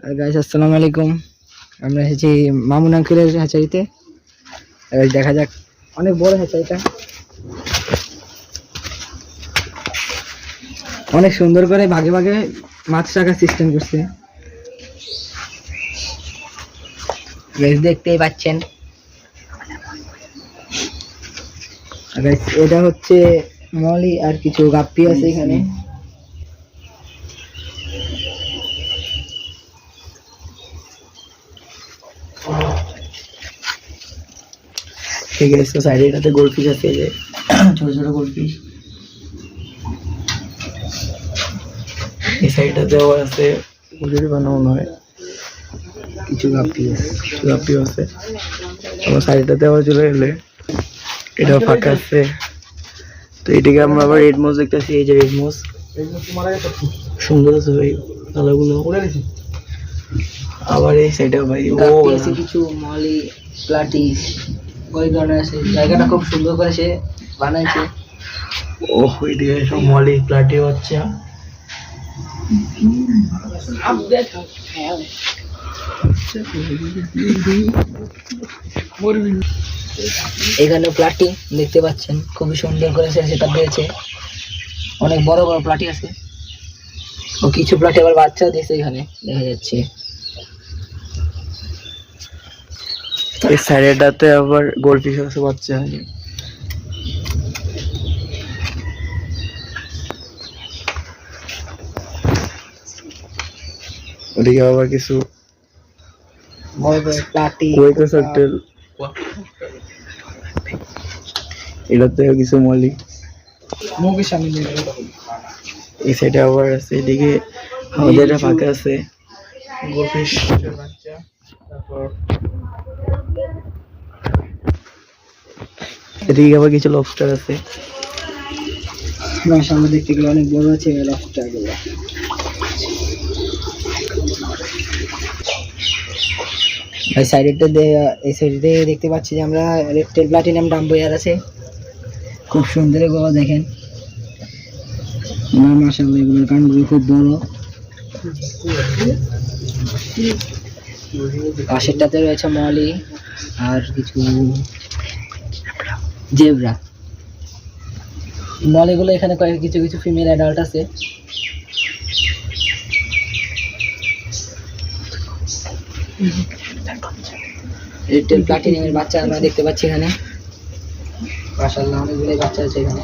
আর guys আসসালামু আলাইকুম। আমরা এসেছি মামুন আঙ্কেলের হ্যাচারিতে। দেখা যাক, অনেক বড় হ্যাচারিটা, অনেক সুন্দর করে ভাগে ভাগে মাছ রাখার সিস্টেম করছে। গাইস দেখতেই পাচ্ছেন, গাইস এটা হচ্ছে মলি আর কিছু গাপ্পি আছে এখানে। ঠিক আছে, তো সাইডে এটাতে গোল্ডফিশ আছে, যে ছোট ছোট গোল্ডফিশ। এই সাইডটাতেও আছে মুরগি বানানো হয়, কিছু গাপ্পি আছে। আমার সাইডটাতেও চলে এলে এটাও ফাঁকা আছে। তো এদিকে আমরা আবার রেড মোজ দেখতেছি। এই যে রেড মোজ সুন্দর আছে ভাই, কালারগুলো। আবার এই সাইডে ভাই কিছু মলি প্লাটি ওই ধরনের আছে। জায়গাটা খুব সুন্দর করে সে বানাইছে। ও ওইদিকে সব মলি প্লাটি হচ্ছে। এখানে প্লাটি দেখতে পাচ্ছেন, খুবই সুন্দর করে সেটা দিয়েছে। অনেক বড় বড় প্লাটি আছে, ও কিছু প্লাটি আবার বাচ্চা দিয়েছে এখানে দেখা যাচ্ছে। এই সাইডটাতে আবার গোল্ডফিশ আছে বাচ্চা। ওদিকে আবার কিছু এটাতে কিছু মলি। এই সাইডে আবার আছে, এদিকে আমাদের ফাঁকা আছে গোল্ডফিশ বাচ্চা। তারপর এদিকে আবার কিছু লবস্টার আছে। সামনে দেখতে গেলে অনেক বড় আছে লবস্টার গুলো। এই সাইডে দেখতে পাচ্ছি যে আমরা রেড প্লাটিনাম ডাম্বয়ার আছে, খুব সুন্দর এগুলো দেখেন। মাশাআল্লাহ, এগুলোর কানগুলো খুব বড়। পাশেরটাতে রয়েছে মলি আর কিছু জেব্রা। মলিগুলো এখানে কিছু কিছু ফিমেল অ্যাডাল্ট আছে। রেড প্লাটিনামের বাচ্চা আমরা দেখতে পাচ্ছি এখানে। মাশাআল্লাহ, অনেকগুলো বাচ্চা আছে এখানে।